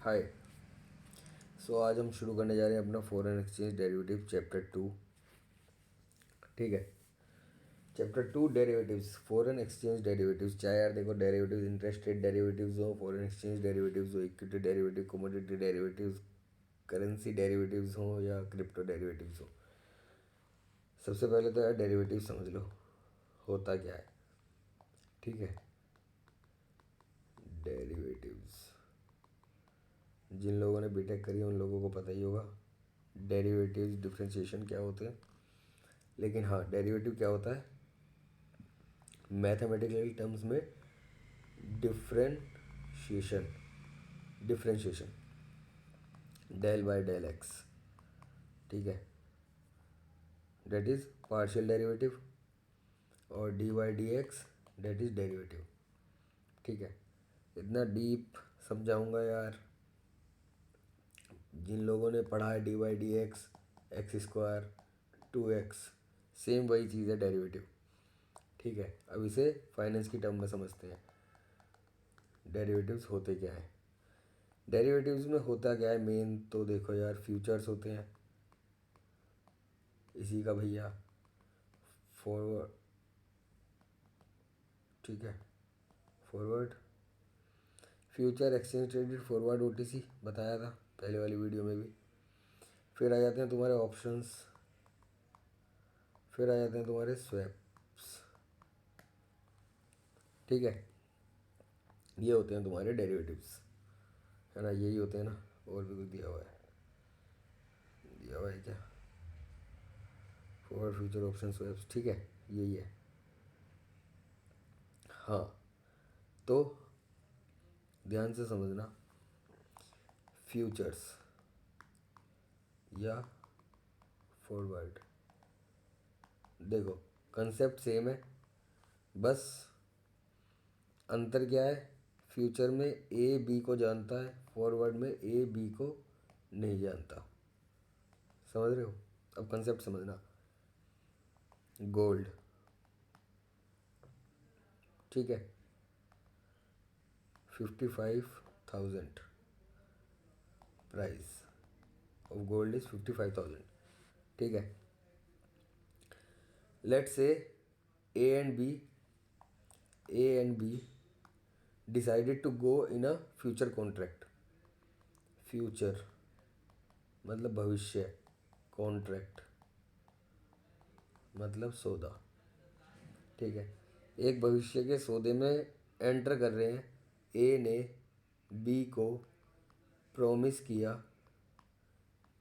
हाय। आज हम शुरू करने जा रहे हैं अपना फॉरेन एक्सचेंज डेरिवेटिव चैप्टर 2। ठीक है, chapter 2 derivatives, foreign exchange derivatives. चाहे यार देखो डेरिवेटिव्स इंटरेस्ट रेट डेरिवेटिव्स हो, फॉरेन एक्सचेंज डेरिवेटिव्स हो, equity derivative, commodity derivatives, currency derivatives हो या क्रिप्टो डेरिवेटिव्स हो, सबसे पहले तो यार डेरिवेटिव समझ लो होता क्या है। ठीक है, डेरिवेटिव्स जिन लोगों ने बीटेक करी है उन लोगों को पता ही होगा डेरिवेटिव्स डिफरेंशिएशन क्या होते हैं। लेकिन हाँ, डेरिवेटिव क्या होता है मैथमेटिकल टर्म्स में? Differentiation, differentiation del by del x. ठीक है, डेट इज पार्शियल डेरिवेटिव, और d by d x that is derivative. ठीक है, इतना डीप समझाऊंगा यार। जिन लोगों ने पढ़ा है D by d x, x square, 2x, same वही चीज़ है डेरिवेटिव। ठीक है, अब इसे फाइनेंस की टर्म में समझते हैं। डेरिवेटिव्स होते क्या है? डेरिवेटिव्स में होता क्या है मेन तो देखो यार, फ्यूचर्स होते हैं इसी का भैया, फॉरवर्ड। ठीक है, forward future exchange traded forward OTC बताया था पहले वाली वीडियो में भी। फिर आ जाते हैं तुम्हारे ऑप्शंस, फिर आ जाते हैं तुम्हारे स्वैप्स। ठीक है, ये होते हैं तुम्हारे डेरिवेटिव्स, है ना? यही होते हैं ना, और भी कुछ दिया हुआ है? दिया हुआ है क्या? Forward future option swaps. ठीक है, यही है। हाँ, तो ध्यान से समझना, फ्यूचर्स या फॉरवर्ड, देखो कंसेप्ट सेम है, बस अंतर क्या है? फ्यूचर में ए बी को जानता है, फॉरवर्ड में ए बी को नहीं जानता। समझ रहे हो? अब कंसेप्ट समझना। गोल्ड, ठीक है, 55,000 प्राइस ऑफ गोल्ड इज 55,000। ठीक है, let's say A and B decided to go in a future contract. Future मतलब भविष्य, कॉन्ट्रैक्ट मतलब सौदा। ठीक है, एक भविष्य के सौदे में एंटर कर रहे हैं। ए ने बी को प्रॉमिस किया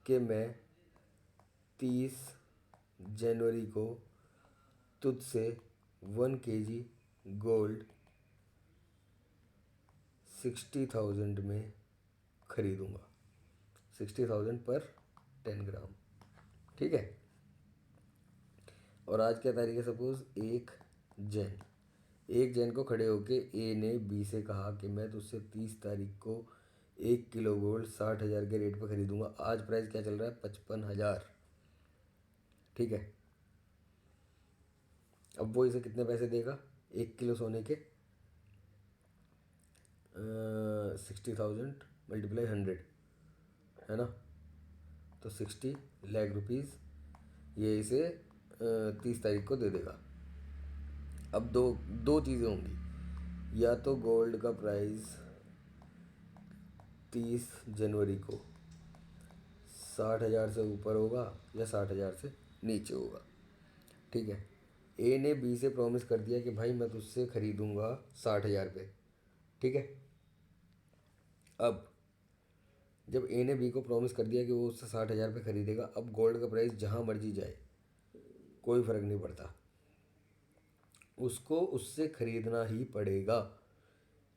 कि मैं 30 जनवरी को तुझसे 1 kg गोल्ड 60,000 में खरीदूंगा। 60,000 पर 10 ग्राम। ठीक है, और आज क्या तारीख है? सपोज 1 जन को खड़े होके ए ने बी से कहा कि मैं तुझसे 30 तारीख को 1 किलो गोल्ड 60,000 के रेट पर खरीदूंगा। आज प्राइस क्या चल रहा है? 55,000। ठीक है, अब वो इसे कितने पैसे देगा? 1 किलो सोने के 60,000 मल्टीप्लाई 100, है ना? तो 60 लाख रुपीज़ ये इसे 30 तारीख को दे देगा। अब दो दो चीज़ें होंगी, या तो गोल्ड का प्राइस 30 जनवरी को 60,000 से ऊपर होगा या 60,000 से नीचे होगा। ठीक है, ए ने बी से प्रॉमिस कर दिया कि भाई मैं तुझसे खरीदूंगा 60,000 पे। ठीक है, अब जब ए ने बी को प्रॉमिस कर दिया कि वो उससे 60,000 पे खरीदेगा, अब गोल्ड का प्राइस जहाँ मर्जी जाए कोई फ़र्क नहीं पड़ता, उसको उससे खरीदना ही पड़ेगा।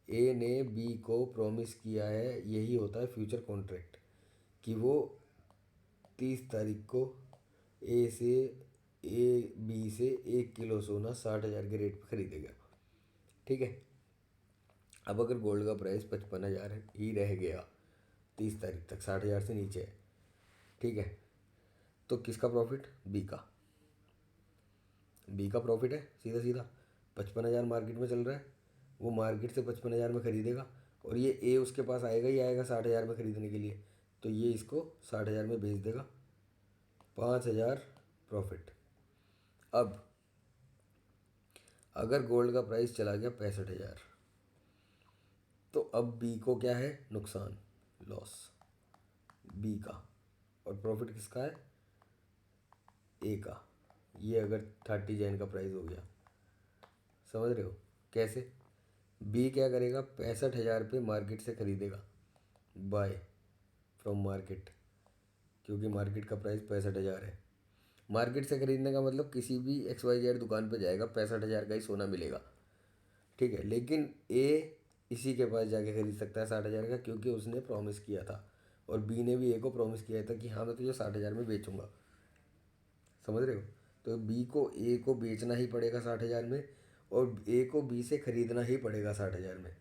ए ने बी को प्रॉमिस किया है, यही होता है फ्यूचर कॉन्ट्रैक्ट, कि वो 30 तारीख को ए बी से 1 किलो सोना 60,000 के रेट पर खरीदेगा। ठीक है, अब अगर गोल्ड का प्राइस 55,000 ही रह गया 30 तारीख तक, 60,000 से नीचे है, ठीक है, तो किसका प्रॉफिट? बी का। बी का प्रॉफिट है सीधा सीधा। 55,000 मार्केट में चल रहा है, वो मार्केट से 55,000 में खरीदेगा, और ये ए उसके पास आएगा ही आएगा 60,000 में ख़रीदने के लिए, तो ये इसको 60,000 में बेच देगा, 5,000 प्रॉफिट। अब अगर गोल्ड का प्राइस चला गया 65,000, तो अब बी को क्या है, नुकसान, लॉस बी का, और प्रॉफिट किसका है, ए का। ये अगर 30 जैन का प्राइस हो गया, समझ रहे हो कैसे। बी क्या करेगा, 65,000 पे मार्केट से ख़रीदेगा, बाय फ्रॉम मार्केट, क्योंकि मार्केट का प्राइस 65,000 है। मार्केट से ख़रीदने का मतलब किसी भी XYZ दुकान पे जाएगा, 65,000 का ही सोना मिलेगा, ठीक है। लेकिन ए इसी के पास जाके ख़रीद सकता है 60,000 का, क्योंकि उसने प्रॉमिस किया था, और बी ने भी ए को प्रॉमिस किया था कि हाँ मैं तुझे 60,000 में बेचूंगा, समझ रहे हो। तो बी को ए को बेचना ही पड़ेगा 60,000 में, और ए को बी से ख़रीदना ही पड़ेगा 60,000 में,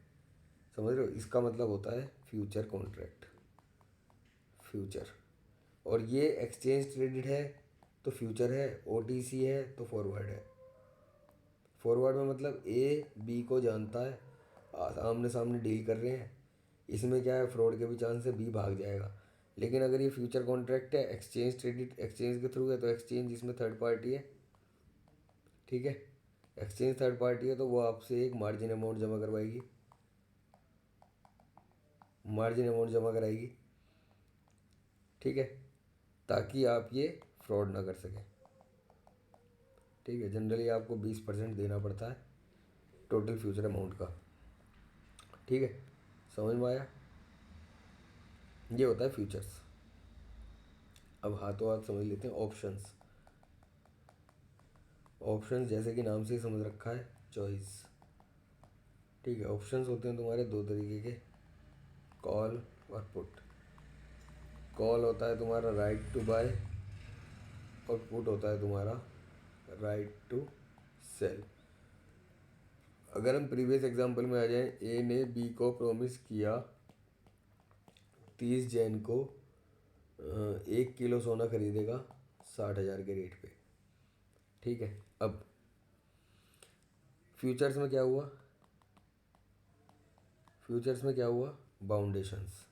समझ रहे हो। इसका मतलब होता है फ्यूचर कॉन्ट्रैक्ट, फ्यूचर। और ये एक्सचेंज ट्रेडेड है तो फ्यूचर है, OTC है तो फॉरवर्ड है। फॉरवर्ड में मतलब ए बी को जानता है, आमने सामने डील कर रहे हैं, इसमें क्या है, फ्रॉड के भी चांस है, बी भाग जाएगा। लेकिन अगर ये फ्यूचर कॉन्ट्रैक्ट है, एक्सचेंज ट्रेडेड, एक्सचेंज के थ्रू है, तो एक्सचेंज इसमें थर्ड पार्टी है, ठीक है। एक्सचेंज थर्ड पार्टी है तो वो आपसे एक मार्जिन अमाउंट जमा करवाएगी, मार्जिन अमाउंट जमा कराएगी, ठीक है, ताकि आप ये फ्रॉड ना कर सकें, ठीक है। जनरली आपको 20% देना पड़ता है टोटल फ्यूचर अमाउंट का, ठीक है। समझ में आया, ये होता है फ्यूचर्स। अब हाथों हाथ समझ लेते हैं ऑप्शंस। ऑप्शंस जैसे कि नाम से ही समझ रखा है, चॉइस, ठीक है। ऑप्शंस होते हैं तुम्हारे दो तरीके के, कॉल और पुट। कॉल होता है तुम्हारा राइट टू बाय, और पुट होता है तुम्हारा राइट टू सेल। अगर हम प्रीवियस एग्जांपल में आ जाएं, ए ने बी को प्रॉमिस किया 30 जैन को 1 किलो सोना खरीदेगा 60,000 के रेट पे, ठीक है। अब फ्यूचर्स में क्या हुआ, फ्यूचर्स में क्या हुआ, बाउंडेशंस,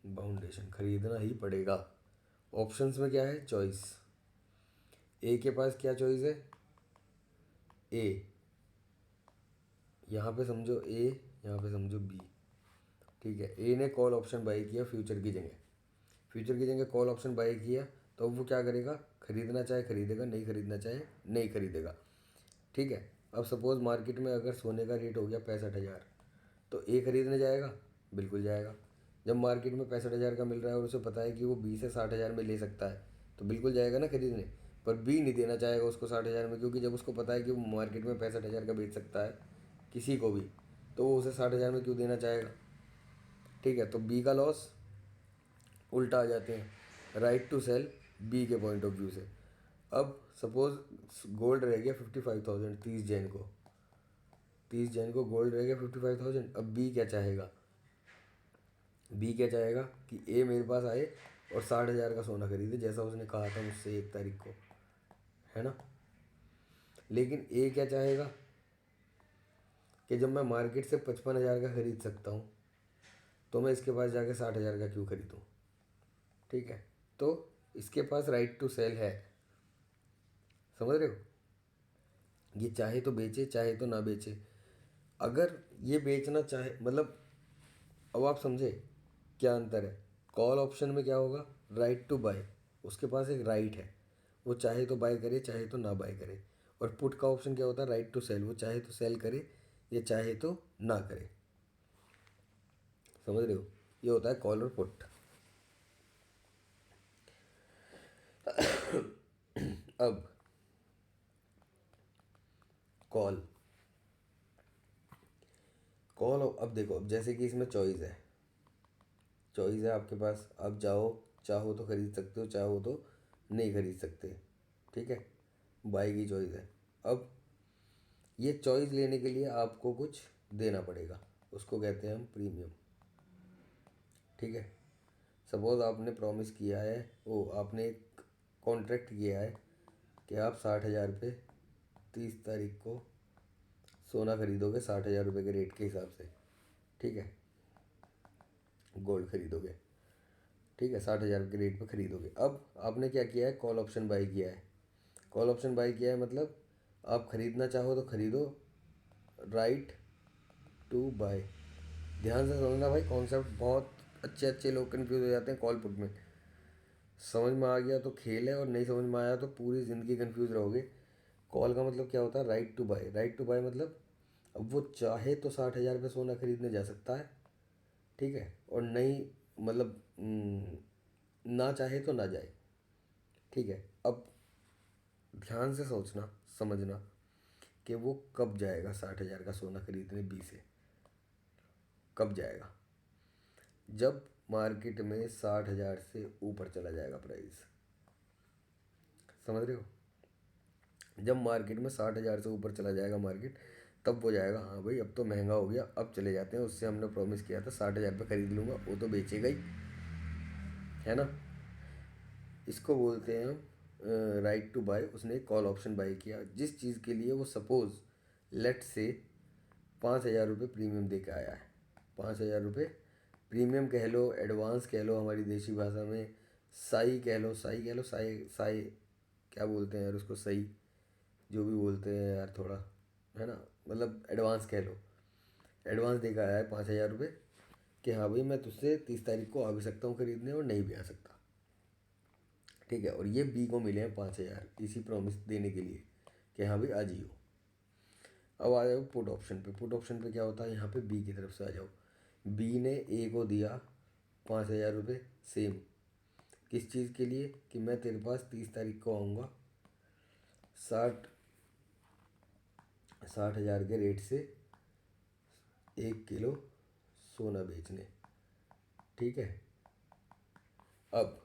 बाउंडेशन खरीदना ही पड़ेगा। ऑप्शंस में क्या है, चॉइस। ए के पास क्या चॉइस है, ए, यहाँ पे समझो ए, यहाँ पे समझो बी, ठीक है। ए ने कॉल ऑप्शन बाई किया फ्यूचर की जगह, फ्यूचर की जगह कॉल ऑप्शन बाई किया, तो अब वो क्या करेगा, खरीदना चाहे खरीदेगा, नहीं खरीदना चाहे नहीं खरीदेगा, ठीक है। अब सपोज़ मार्केट में अगर सोने का रेट हो गया 65,000, तो ए खरीदने जाएगा, बिल्कुल जाएगा। जब मार्केट में 65,000 का मिल रहा है और उसे पता है कि वो 20 से 60,000 में ले सकता है, तो बिल्कुल जाएगा ना खरीदने। पर बी नहीं देना चाहेगा उसको 60,000 में, क्योंकि जब उसको पता है कि वो मार्केट में 65,000 का बेच सकता है किसी को भी, तो वो उसे 60,000 में क्यों देना चाहेगा, ठीक है। तो बी का लॉस, उल्टा आ जाते हैं, राइट टू सेल बी के पॉइंट ऑफ व्यू से। अब सपोज गोल्ड रह गया 55,000, 30 जैन को, 30 जैन को गोल्ड रह गया 55,000। अब बी क्या चाहेगा, बी क्या चाहेगा कि ए मेरे पास आए और 60,000 का सोना खरीदे, जैसा उसने कहा था मुझसे 1 तारीख को, है ना। लेकिन ए क्या चाहेगा कि जब मैं मार्केट से 55,000 का खरीद सकता हूँ, तो मैं इसके पास जाके 60,000 का क्यों खरीदूँ, ठीक है। तो इसके पास राइट टू सेल है, समझ रहे हो। ये चाहे तो बेचे, चाहे तो ना बेचे। अगर ये बेचना चाहे, मतलब अब आप समझे क्या अंतर है। कॉल ऑप्शन में क्या होगा, राइट टू बाय, उसके पास एक राइट है, वो चाहे तो बाय करे, चाहे तो ना बाय करे। और पुट का ऑप्शन क्या होता है, राइट टू सेल, वो चाहे तो सेल करे या चाहे तो ना करे, समझ रहे हो। ये होता है कॉल और पुट। अब कॉल, कॉल अब देखो, अब जैसे कि इसमें चॉइस है, चॉइस है आपके पास, आप जाओ, चाहो तो खरीद सकते हो, चाहो तो नहीं खरीद सकते, ठीक है। बाई की चॉइस है। अब ये चॉइस लेने के लिए आपको कुछ देना पड़ेगा, उसको कहते हैं हम प्रीमियम, ठीक है। सपोज़ आपने प्रॉमिस किया है, ओ आपने एक कॉन्ट्रैक्ट किया है कि आप 60,000 पे 30 तारीख को सोना खरीदोगे 60,000 रुपये के रेट के हिसाब से, ठीक है, गोल्ड खरीदोगे, ठीक है, 60,000 के रेट पे खरीदोगे। अब आपने क्या किया है, कॉल ऑप्शन बाई किया है। कॉल ऑप्शन बाई किया है मतलब आप खरीदना चाहो तो खरीदो, राइट टू बाय। ध्यान से समझना भाई, कॉन्सेप्ट बहुत अच्छे अच्छे लोग कन्फ्यूज हो जाते हैं कॉल पुट में। समझ में आ गया तो खेल है, और नहीं समझ में आया तो पूरी ज़िंदगी कन्फ्यूज रहोगे। कॉल का मतलब क्या होता है, right to buy. Right to buy मतलब अब वो चाहे तो 60,000 पे सोना खरीदने जा सकता है, ठीक है, और नहीं मतलब ना चाहे तो ना जाए, ठीक है। अब ध्यान से सोचना, समझना कि वो कब जाएगा 60,000 का सोना खरीदने बी से, कब जाएगा, जब मार्केट में 60,000 से ऊपर चला जाएगा प्राइस। समझ रहे हो, जब मार्केट में 60,000 से ऊपर चला जाएगा मार्केट, तब वो जाएगा हाँ भाई अब तो महंगा हो गया, अब चले जाते हैं, उससे हमने प्रॉमिस किया था 60,000 पे खरीद लूँगा, वो तो बेचेगा ही, है ना। इसको बोलते हैं राइट टू बाय। उसने कॉल ऑप्शन बाय किया जिस चीज़ के लिए वो सपोज लेट से 5,000 रुपये प्रीमियम दे के आया है। 5,000 रुपये प्रीमियम कह लो, एडवांस कह लो, हमारी देसी भाषा में साई कह लो, साई कह लो, साई साई क्या बोलते हैं यार उसको, सही जो भी बोलते हैं यार थोड़ा, है ना, मतलब एडवांस कह लो। एडवांस दे के आया है 5,000 रुपये कि हाँ भाई मैं तुझसे 30 तारीख को आ भी सकता हूँ खरीदने और नहीं भी आ सकता, ठीक है। और ये बी को मिले हैं 5,000 इसी प्रॉमिस देने के लिए कि हाँ भाई आ जाइयो। अब आ जाओ पुट ऑप्शन पे। पुट ऑप्शन पे क्या होता है, यहाँ पे बी की तरफ से आ जाओ। बी ने ए को दिया 5,000 रुपये सेम, किस चीज़ के लिए, कि मैं तेरे पास 30 तारीख को आऊँगा 60,000 के रेट से 1 किलो सोना बेचने, ठीक है। अब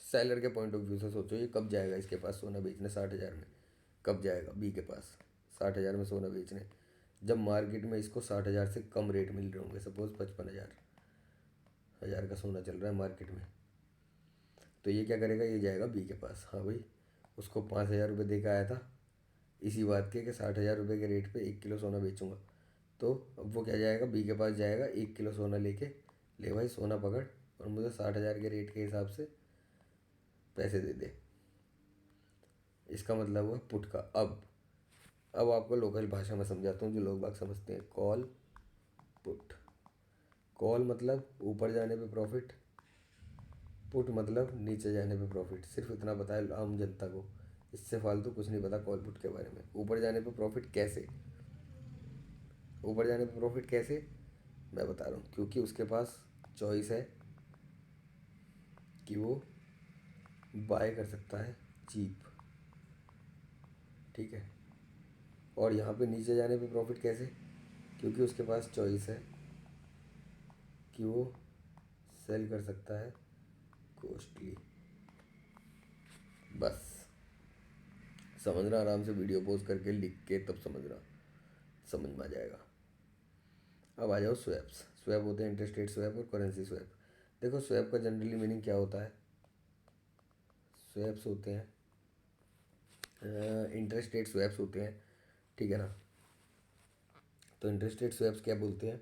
सेलर के पॉइंट ऑफ व्यू से सोचो, ये कब जाएगा इसके पास सोना बेचने 60,000 में, कब जाएगा बी के पास 60,000 में सोना बेचने, जब मार्केट में इसको 60,000 से कम रेट मिल रहे होंगे, सपोज 55,000 का सोना चल रहा है मार्केट में, तो ये क्या करेगा, ये जाएगा बी के पास। हाँ भाई उसको 5,000 रुपये दे के आया था इसी बात के कि 60,000 रुपये के रेट पे 1 किलो सोना बेचूंगा, तो अब वो क्या जाएगा, बी के पास जाएगा, 1 किलो सोना लेके, ले भाई सोना पकड़ और मुझे 60,000 के रेट के हिसाब से पैसे दे दे। इसका मतलब हुआ पुट का। अब आपको लोकल भाषा में समझाता हूँ जो लोग बाग समझते हैं। कॉल पुट, कॉल मतलब ऊपर जाने पे प्रॉफिट, पुट मतलब नीचे जाने पे प्रॉफिट। सिर्फ इतना पता है आम जनता को, इससे फालतू कुछ नहीं पता कॉल पुट के बारे में। ऊपर जाने पे प्रॉफिट कैसे, ऊपर जाने पे प्रॉफिट कैसे मैं बता रहा हूँ, क्योंकि उसके पास चॉइस है कि वो बाय कर सकता है चीप, ठीक है। और यहाँ पे नीचे जाने पे प्रॉफिट कैसे, क्योंकि उसके पास चॉइस है कि वो सेल कर सकता है कॉस्टली। बस समझना, आराम से वीडियो पॉज करके लिख के तब समझना, समझ में आ जाएगा। अब आ जाओ स्वैप्स। स्वैप होते हैं इंटरेस्ट रेट स्वैप और करेंसी स्वैप। देखो स्वैप का जनरली मीनिंग क्या होता है, स्वैप्स होते हैं इंटरेस्ट रेट स्वैप्स होते हैं, ठीक है ना। तो इंटरेस्ट रेट स्वैप्स क्या बोलते हैं,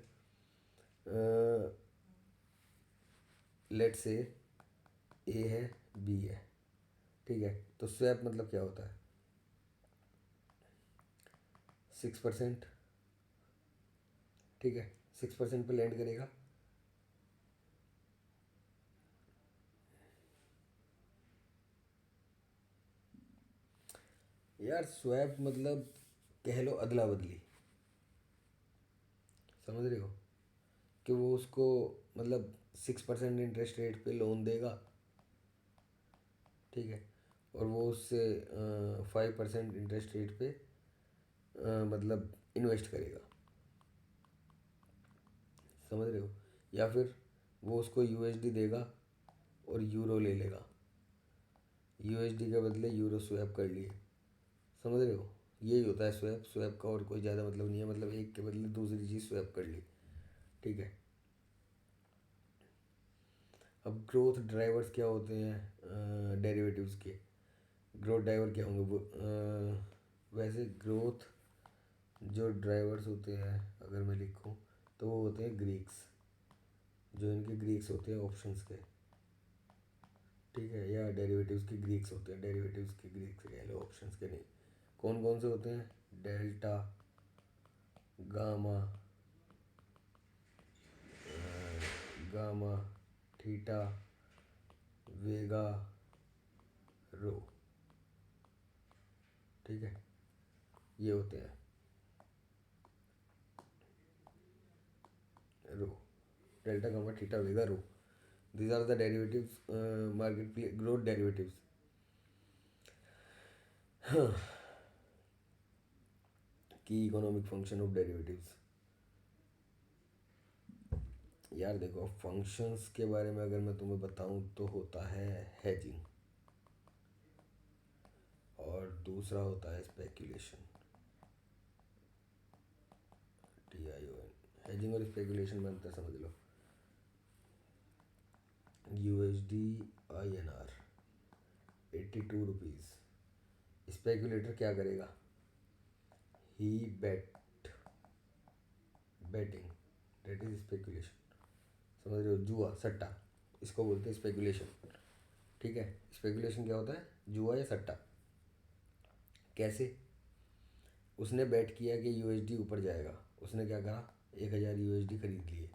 लेट से ए है बी है, ठीक है। तो स्वैप मतलब क्या होता है, 6%, ठीक है, 6% पे लैंड करेगा। यार स्वैप मतलब कह लो अदला बदली, समझ रहे हो, कि वो उसको मतलब 6% इंटरेस्ट रेट पे लोन देगा, ठीक है, और वो उससे 5% इंटरेस्ट रेट पे मतलब इन्वेस्ट करेगा, समझ रहे हो। या फिर वो उसको यूएसडी देगा और यूरो ले लेगा, यूएसडी के बदले यूरो स्वैप कर लिए, समझ रहे हो। यही होता है स्वैप। स्वैप का और कोई ज़्यादा मतलब नहीं है, मतलब एक के बदले दूसरी चीज़ स्वैप कर ली, ठीक है। अब ग्रोथ ड्राइवर्स क्या होते हैं डेरिवेटिव्स के, ग्रोथ ड्राइवर क्या होंगे वो, वैसे ग्रोथ जो ड्राइवर्स होते हैं अगर मैं लिखूं तो वो होते हैं ग्रीक्स, जो इनके ग्रीक्स होते हैं ऑप्शंस के, ठीक है, या डेरिवेटिव्स के ग्रीक्स होते हैं, डेरिवेटिव्स के ग्रीक्स कह लो, ऑप्शंस के नहीं। कौन कौन से होते हैं? Delta, gamma, gamma, theta, vega, rho, ठीक है, ये होते हैं rho, delta, gamma, theta, vega, rho. These are the derivatives, market growth derivatives. की इकोनॉमिक फंक्शन ऑफ डेरिवेटिव्स। यार देखो, फंक्शंस के बारे में अगर मैं तुम्हें बताऊं तो होता है हेजिंग, और दूसरा होता है स्पेकुलेशन, TION। हेजिंग और स्पेकुलेशन में अंतर समझ लो। USD INR 82 rupees. स्पेकुलेटर क्या करेगा? ही बेटिंग, डेट इज स्पेकुलेशन। समझ रहे हो? जुआ, सट्टा, इसको बोलते हैं स्पेकुलेशन, ठीक है। स्पेकुलेशन क्या होता है? जुआ या सट्टा। कैसे? उसने बेट किया कि USD ऊपर जाएगा, उसने क्या करा? 1000 USD खरीद लिए,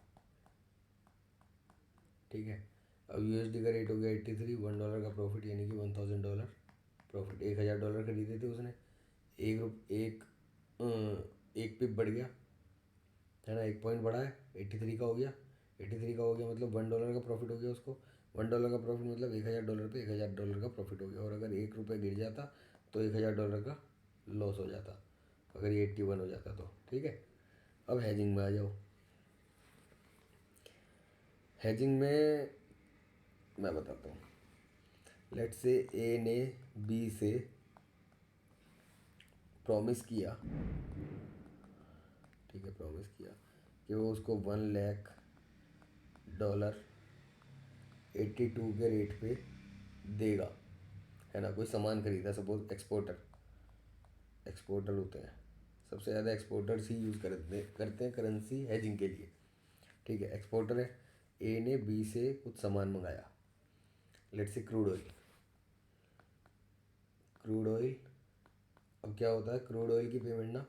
ठीक है। अब USD का रेट हो गया 83, $1 का प्रॉफिट, यानी कि $1000 प्रॉफिट। $1000 खरीदे थे उसने, एक एक पिप बढ़ गया, है ना, एक पॉइंट बढ़ा है, 83 का हो गया। 83 का हो गया मतलब $1 का प्रॉफिट हो गया उसको। $1 का प्रॉफिट मतलब $1000 पे $1000 का प्रॉफिट हो गया। और अगर ₹1 गिर जाता तो $1000 का लॉस हो जाता, अगर ये 81 हो जाता तो, ठीक है। अब हेजिंग में आ जाओ। हेजिंग में मैं बताता हूँ। लेट्स से ए ने बी से प्रॉमिस किया, ठीक है, प्रॉमिस किया कि वो उसको $1,00,000 82 के रेट पे देगा, है ना। कोई सामान खरीदा, सपोज एक्सपोर्टर होते हैं, सबसे ज़्यादा एक्सपोर्टर्स ही यूज़ करते हैं करेंसी हेजिंग के लिए, ठीक है। एक्सपोर्टर है, ए ने बी से कुछ सामान मंगाया, let's say crude oil. Crude oil, अब क्या होता है, क्रूड ऑयल की पेमेंट ना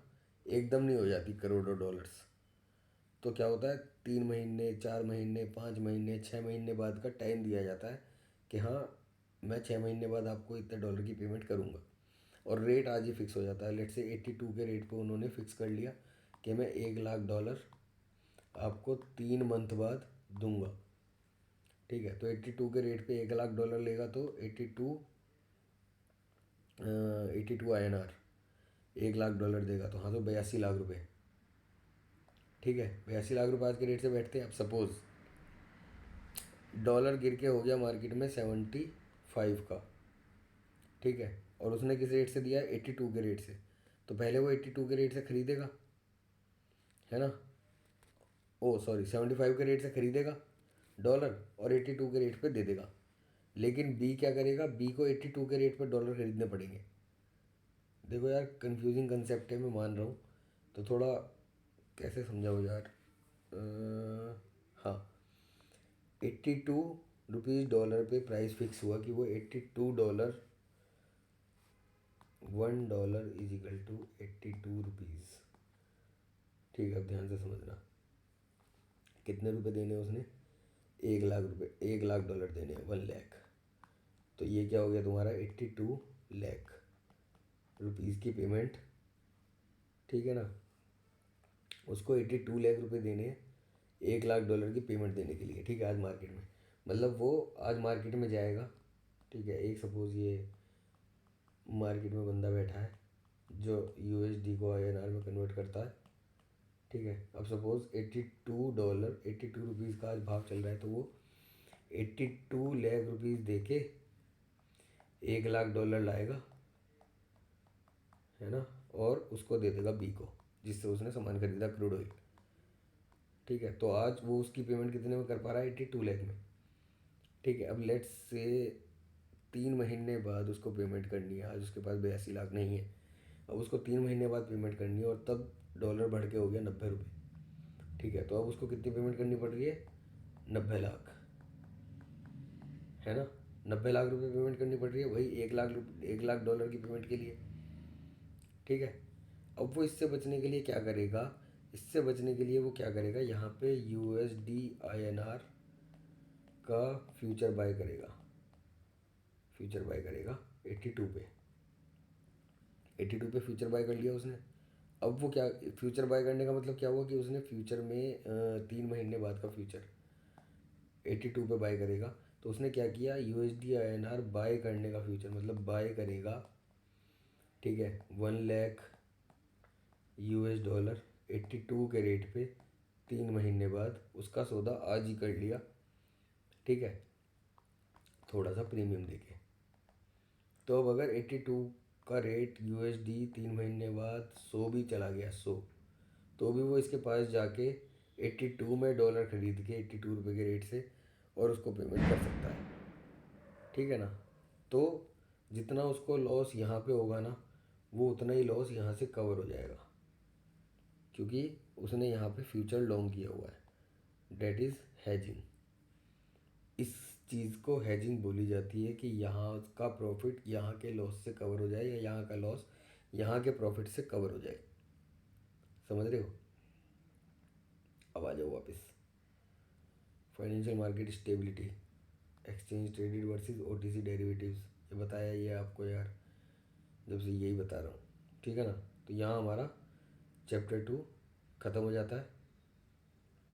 एकदम नहीं हो जाती करोड़ों डॉलर्स। तो क्या होता है, 3 महीने, 4 महीने, 5 महीने, 6 महीने बाद का टाइम दिया जाता है कि हाँ, मैं 6 महीने बाद आपको इतने डॉलर की पेमेंट करूँगा। और रेट आज ही फिक्स हो जाता है। लेट से 82 के रेट पे उन्होंने फिक्स कर लिया कि मैं $1,00,000 आपको 3 मंथ बाद दूंगा, ठीक है। तो 82 के रेट पे $1,00,000 लेगा तो 82 INR, $1,00,000 देगा तो हाँ, तो 82 लाख रुपए, ठीक है। 82 लाख रुपए आज के रेट से बैठते हैं। अब सपोज डॉलर गिर के हो गया मार्केट में 75 का, ठीक है, और उसने किस रेट से दिया है? 82 के रेट से। तो पहले वो 82 के रेट से खरीदेगा, है ना। ओ सॉरी, 75 के रेट से खरीदेगा डॉलर, और 82 के रेट पे दे देगा। लेकिन बी क्या करेगा? बी को 82 के रेट पर डॉलर खरीदने पड़ेंगे। देखो यार, कंफ्यूजिंग कंसेप्ट है, मैं मान रहा हूँ, तो थोड़ा कैसे समझाओ यार। हाँ, 82 रुपीज़ डॉलर पे प्राइस फिक्स हुआ कि वो $82, $1 इज इक्वल टू 82 रुपीज़, ठीक है। अब ध्यान से समझना, कितने रुपए देने हैं उसने? $1,00,000, $1,00,000 देने हैं, 1 लाख। तो ये क्या हो गया तुम्हारा? 82 लाख रुपीज़ की पेमेंट, ठीक है ना। उसको 82 लाख रुपए देने हैं $1,00,000 की पेमेंट देने के लिए, ठीक है। आज मार्केट में, मतलब वो आज मार्केट में जाएगा, ठीक है। एक सपोज ये मार्केट में बंदा बैठा है जो USD को INR में कन्वर्ट करता है, ठीक है। अब सपोज $82, 82 रुपीज़ का आज भाव चल रहा है, तो वो 82 लाख रुपीज़ दे के $1,00,000 लाएगा, है ना, और उसको दे देगा बी को, जिससे उसने सामान खरीदा, क्रूड ऑयल, ठीक है। तो आज वो उसकी पेमेंट कितने में कर पा रहा है? 82 लाख में, ठीक है। अब लेट्स से 3 महीने बाद उसको पेमेंट करनी है, आज उसके पास 82 लाख नहीं है, अब उसको 3 महीने बाद पेमेंट करनी है, और तब डॉलर बढ़ के हो गया 90 रुपये, ठीक है। तो अब उसको कितनी पेमेंट करनी पड़ रही है? 90 लाख, है ना। 90 लाख रुपए पेमेंट करनी पड़ रही है, वही 1 लाख डॉलर की पेमेंट के लिए, ठीक है। अब वो इससे बचने के लिए क्या करेगा? इससे बचने के लिए वो क्या करेगा, यहाँ पे USD/INR का फ्यूचर बाय करेगा, फ्यूचर बाय करेगा 82 पे, 82 पे फ्यूचर बाय कर लिया उसने। अब वो क्या, फ्यूचर बाय करने का मतलब क्या हुआ कि उसने फ्यूचर में 3 महीने बाद का फ्यूचर 82 पे बाय करेगा। तो उसने क्या किया, USD/INR बाय करने का फ्यूचर मतलब बाय करेगा, ठीक है, 1 लाख US डॉलर 82 के रेट पे 3 महीने बाद। उसका सौदा आज ही कर लिया, ठीक है, थोड़ा सा प्रीमियम देके। तो अब अगर 82 का रेट USD 3 महीने बाद 100 भी चला गया, 100, तो भी वो इसके पास जाके 82 में डॉलर खरीद के 82 रुपये के रेट से और उसको पेमेंट कर सकता है, ठीक है ना। तो जितना उसको लॉस यहाँ पे होगा ना, वो उतना ही लॉस यहाँ से कवर हो जाएगा, क्योंकि उसने यहाँ पे फ्यूचर लॉन्ग किया हुआ है, डेट इज़ हैजिंग। इस चीज़ को हैजिंग बोली जाती है कि यहाँ का प्रॉफिट यहाँ के लॉस से कवर हो जाए या यहाँ का लॉस यहाँ के प्रॉफिट से कवर हो जाए। समझ रहे हो? अब आ जाओ वापस। Financial market stability, exchange traded versus OTC derivatives, ये बताया ये आपको यार, जब से यही बता रहा हूँ, ठीक है ना। तो यहाँ हमारा चैप्टर 2 ख़त्म हो जाता है।